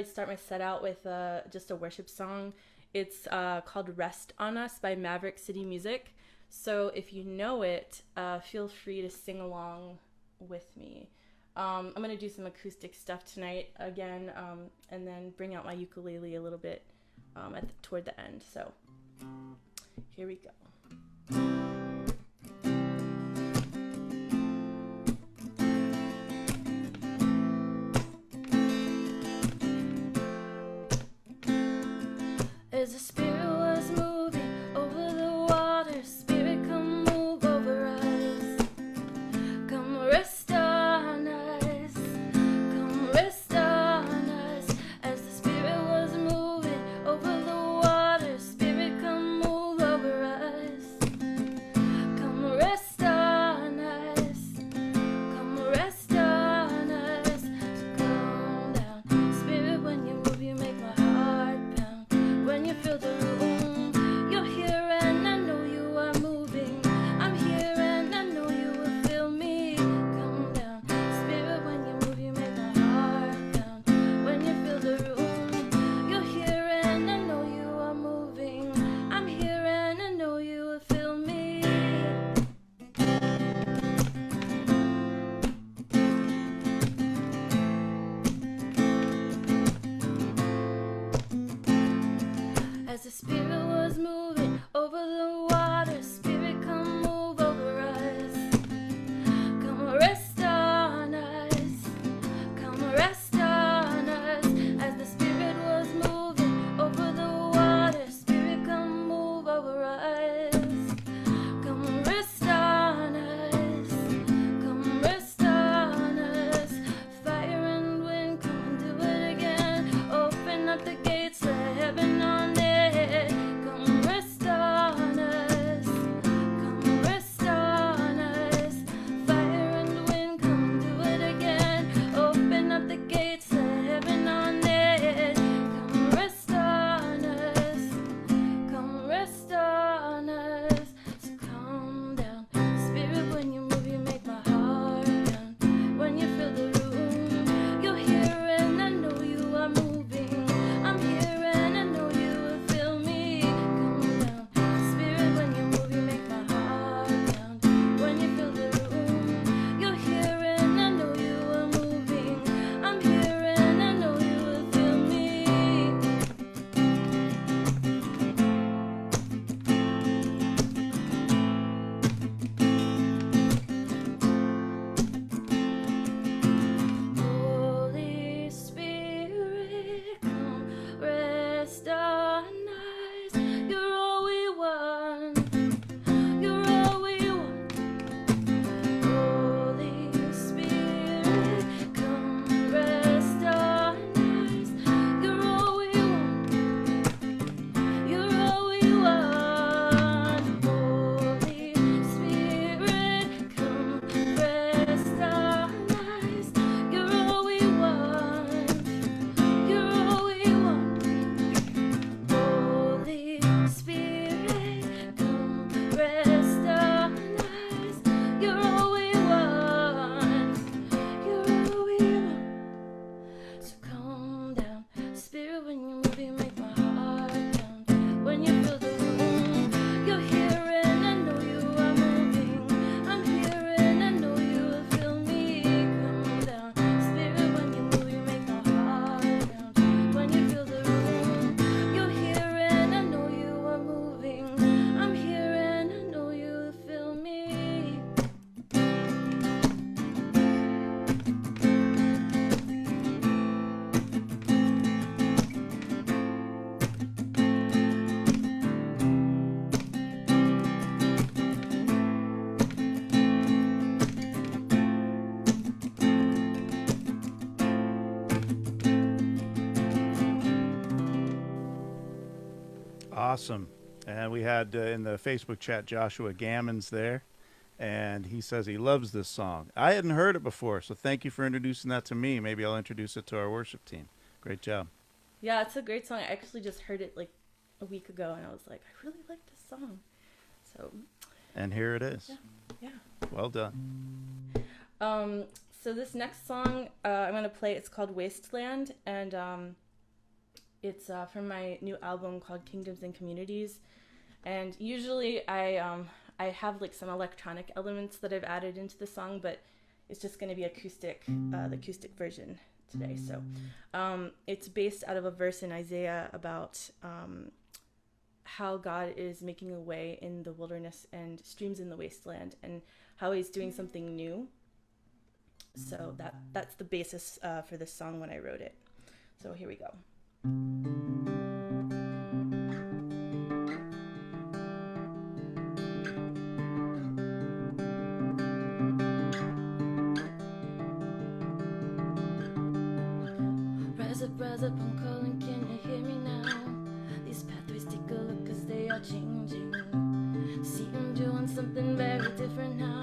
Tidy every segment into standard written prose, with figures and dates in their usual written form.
start my set out with just a worship song. It's called Rest on Us by Maverick City Music. So if you know it, feel free to sing along with me. I'm going to do some acoustic stuff tonight again, and then bring out my ukulele a little bit toward the end. So here we go. As the Spirit was moving over the water, Spirit, come move over us. Come rest on us. Come rest on us. As the Spirit was moving over the water, Spirit, come move over us. Come rest on us. Come rest on us. So calm down. Spirit, when you move, you make my heart pound. When you feel the room, you're here and I know you are moving. I'm here and I know you will feel me. Come down, Spirit, when you move, you make my heart pound. When you feel the room, you're here and I know you are moving. I'm here and I know you will feel me. As the Spirit was moving over the water, Spirit, come move over us. Come rest on us. Come rest on us. As the Spirit was moving over the water, Spirit, come move over us. Come rest on us. Come rest on us. Fire and wind, come and do it again. Open up the gates, let heaven on it. Come rest on us. Come rest on us. Fire and wind, come and do it again. Open up the gates, let heaven on it. Come rest on us. Come rest on us. So calm down. Spirit, when you move, you make my heart pound. When you feel the room, you're here and I know you are moving. I'm here and I know you will feel me. Come down. Spirit, when you move, you make my heart pound. When you feel the room, you're here and I know you are moving. I'm here and I know you will feel me. Holy Spirit, come rest on us. You're all we want. You're all we want. Holy Spirit, come rest on us. You're all we want. You're all we want. Holy Spirit, come rest on us. You're all we want. You're all we want. Holy Spirit, come rest on us. You're all we want. You're all we want. So calm down. Spirit, when you move, you make my heart pound. When you feel the room, you're here and I know you are moving. I'm here and I know you will feel me. Come down. Spirit, when you move, you make my heart pound. When you feel the room, you're here and I know you are moving. I'm here and I know you will feel me. Awesome. And we had in the Facebook chat Joshua Gammons there, and he says he loves this song. I hadn't heard it before, so thank you for introducing that to me. Maybe I'll introduce it to our worship team. Great job. Yeah, it's a great song. I actually just heard it like a week ago, and I was like, I really like this song. So. And here it is. Yeah. Well done. So this next song I'm going to play, it's called Wasteland, and It's from my new album called Kingdoms and Communities. And usually I have like some electronic elements that I've added into the song, but it's just going to be acoustic, the acoustic version today. So it's based out of a verse in Isaiah about how God is making a way in the wilderness and streams in the wasteland, and how he's doing something new. So that's the basis for this song when I wrote it. So here we go. Rise up, I'm calling, can you hear me now? These pathways take a look, cause they are changing. See, I'm doing something very different now.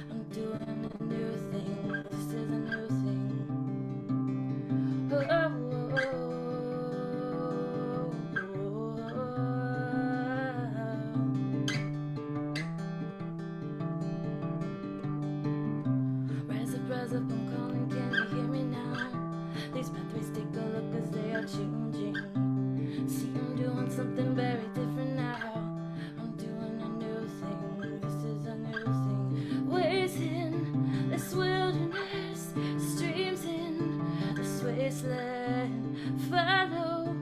I'm doing a new thing, this is a new thing. Oh, oh, oh, rise up, I'm calling, can you hear me now? These pathways take a look, cause they are changing. See, I'm doing something very different now. I'm doing a new thing, this is a new thing. Ways in this wilderness, streams in this wasteland. Follow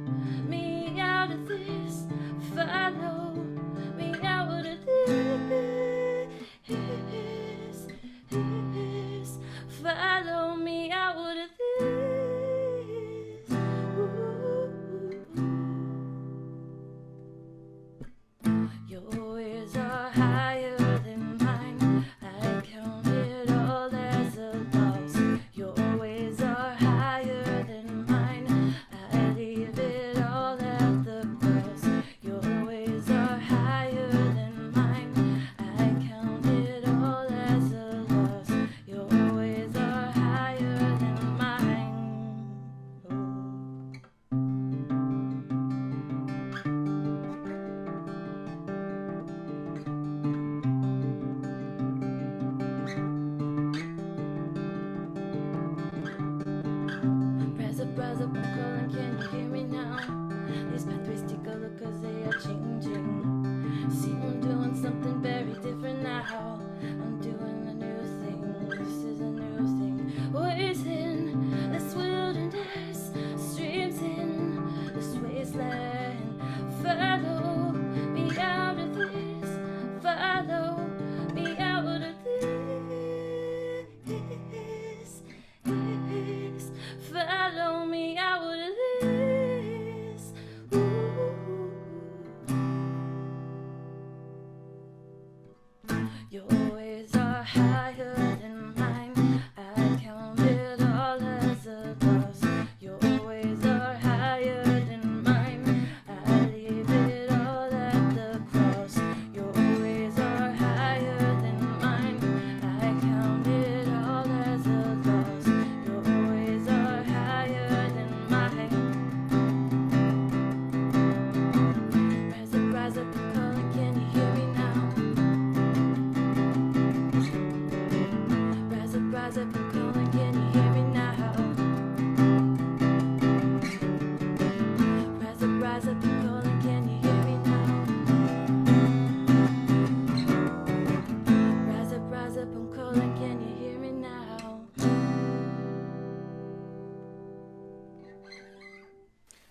me out of this, follow me out of this. Follow me out of this. Your ways are higher than mine. I count it all as a loss. Your ways are higher than mine. I leave it all at the cross. Your ways are higher than mine. I count it all as a loss. Your ways are higher than mine. Rise up, I'm calling, can you hear me now? These pathways take a look, cause they are changing. See, I'm doing something very different now. I'm doing a new thing, this is a new thing. Ways in this wilderness, streams in this wasteland. Follow me out of this, follow me out of this. Follow me out of this. Your ways are higher than mine. I count it all as a loss. Your ways are higher than mine. I leave it all at the cross. Your ways are higher than mine. I count it all as a loss. Your ways are higher than mine. Rise up, I'm calling, can you hear me now? Rise up, I'm calling, can you hear me now? Rise up, I'm calling, can you hear me now? Rise up, I'm calling, can you hear me now?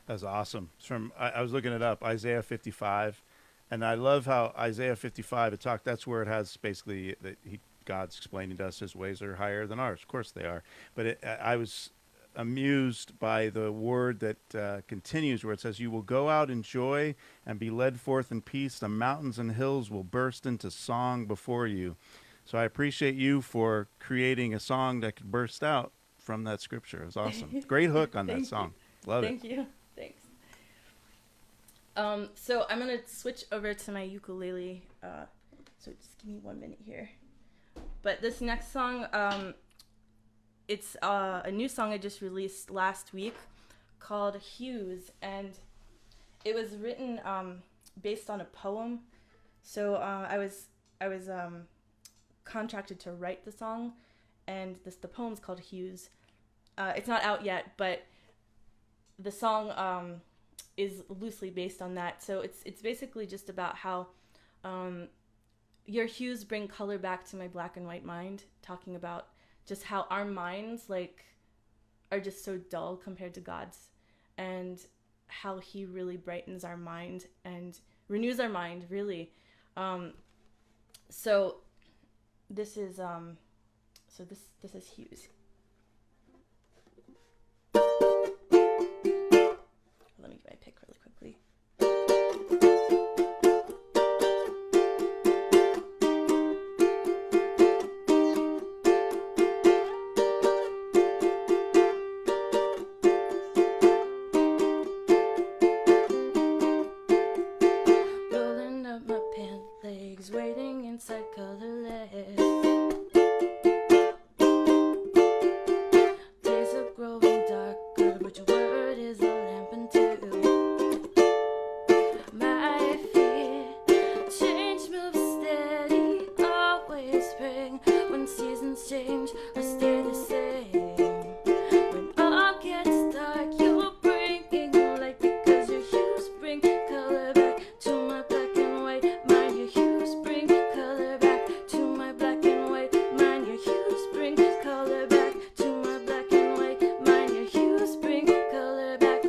That's awesome. It's from I was looking it up, Isaiah 55, and I love how Isaiah 55 that's where it has basically that God's explaining to us his ways are higher than ours. Of course they are, but I was amused by the word that continues where it says, "You will go out in joy and be led forth in peace. The mountains and hills will burst into song before you." So I appreciate you for creating a song that could burst out from that scripture. It was awesome. Great hook on that Thank song. you. Love Thank it. you. Thanks. So I'm gonna switch over to my ukulele. So just give me 1 minute here. But this next song, it's a new song I just released last week called Hues, and it was written based on a poem. So I was contracted to write the song, and the poem's called Hues. It's not out yet, but the song is loosely based on that. So it's basically just about how your hues bring color back to my black and white mind, talking about just how our minds like are just so dull compared to God's, and how he really brightens our mind and renews our mind, really. So this is this is hues. Let me get my pick really quickly. Rolling up my pant legs, waiting inside colorless. Days are growing darker, but your word is a lamp unto my feet. Change moves steady, always spring. When seasons change, I stay the same. When all gets dark, you're bringing light, because your hues bring color back to my black and white mind. Your hues bring color back to my black and white mind. Your hues bring color back to my black and white mind. Your hues bring color back.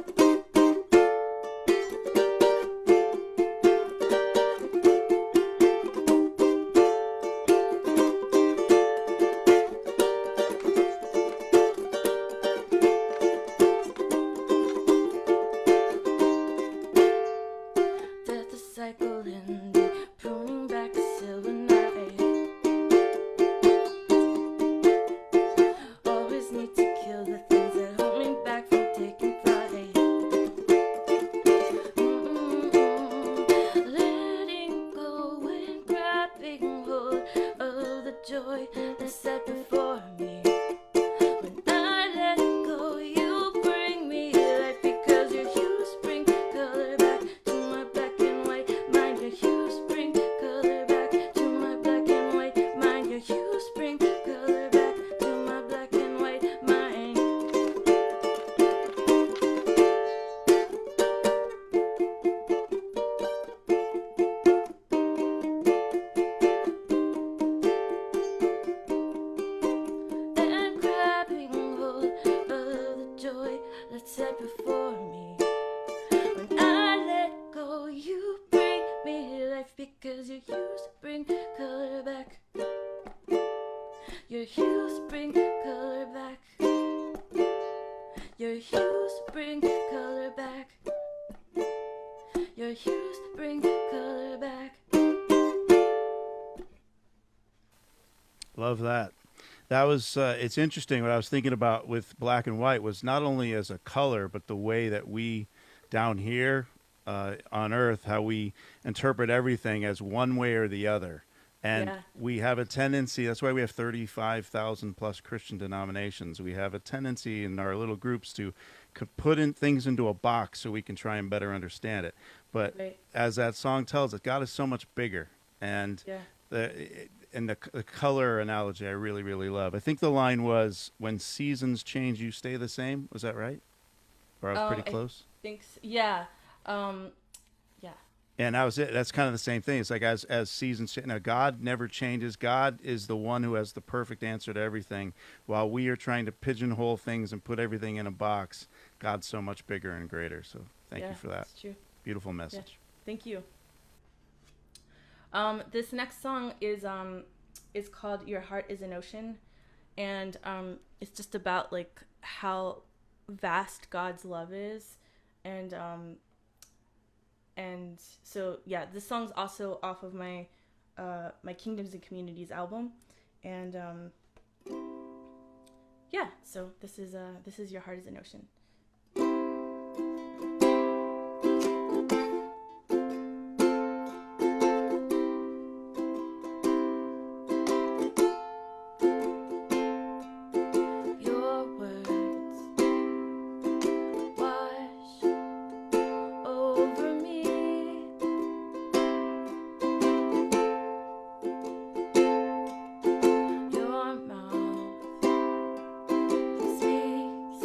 Death is cycle ending, pruning back the silver night. Always need to kill the things that hold me back from taking flight. Letting go and grabbing hold of the joy that's set before me. When I let go, you bring me life, because your hues bring color back to my black and white mind. Your hues bring color back to my black and white mind. Your hues bring color back to my black and white mind. And grabbing hold of the joy that's set before me. When I let go, you bring me life, because your hues bring color back. Your hues bring color back. Your hues bring color back. Your hues bring color back. Love that. That was, it's interesting. What I was thinking about with black and white was not only as a color, but the way that we down here on Earth, how we interpret everything as one way or the other. And Yeah. we have a tendency, that's why we have 35,000 plus Christian denominations. We have a tendency in our little groups to put in things into a box so we can try and better understand it. But Right. as that song tells us, God is so much bigger. And Yeah. the color analogy I really, really love. I think the line was, when seasons change, you stay the same. Was that right? Or I was pretty close? Thanks. Yeah. Yeah. And that was it. That's kind of the same thing. It's like as seasons change. Now, God never changes. God is the one who has the perfect answer to everything. While we are trying to pigeonhole things and put everything in a box, God's so much bigger and greater. So thank you for that. That's true. Beautiful message. Yeah. Thank you. This next song is called "Your Heart Is an Ocean," and it's just about like how vast God's love is, and so yeah, this song's also off of my my Kingdoms and Communities album, and yeah, so this is "Your Heart Is an Ocean." Your words wash over me. Your mouth speaks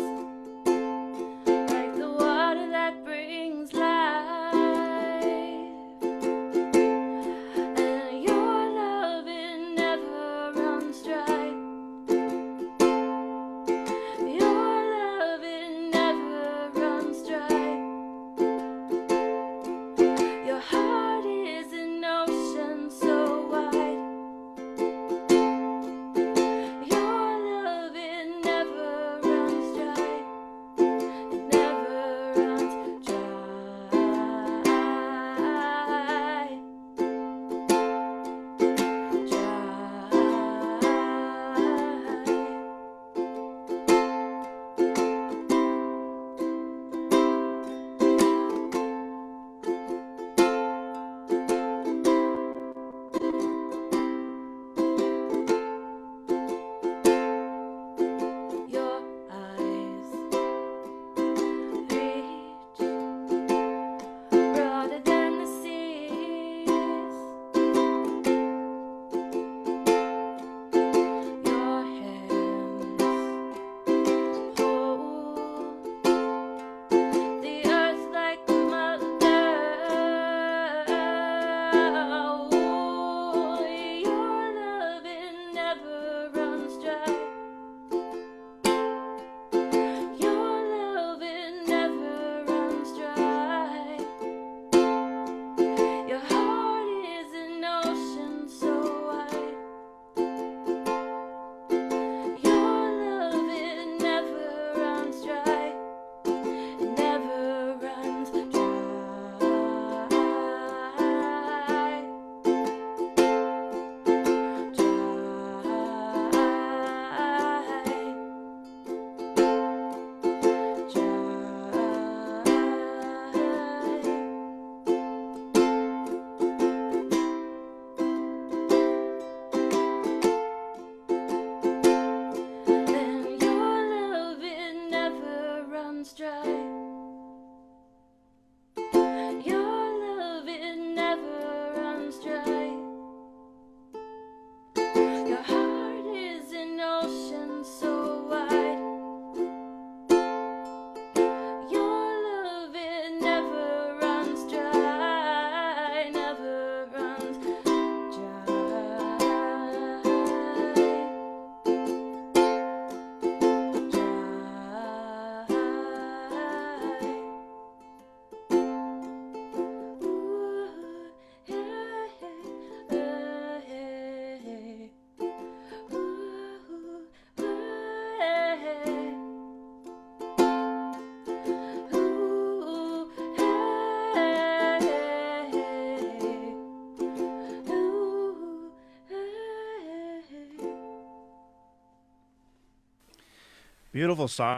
Beautiful song.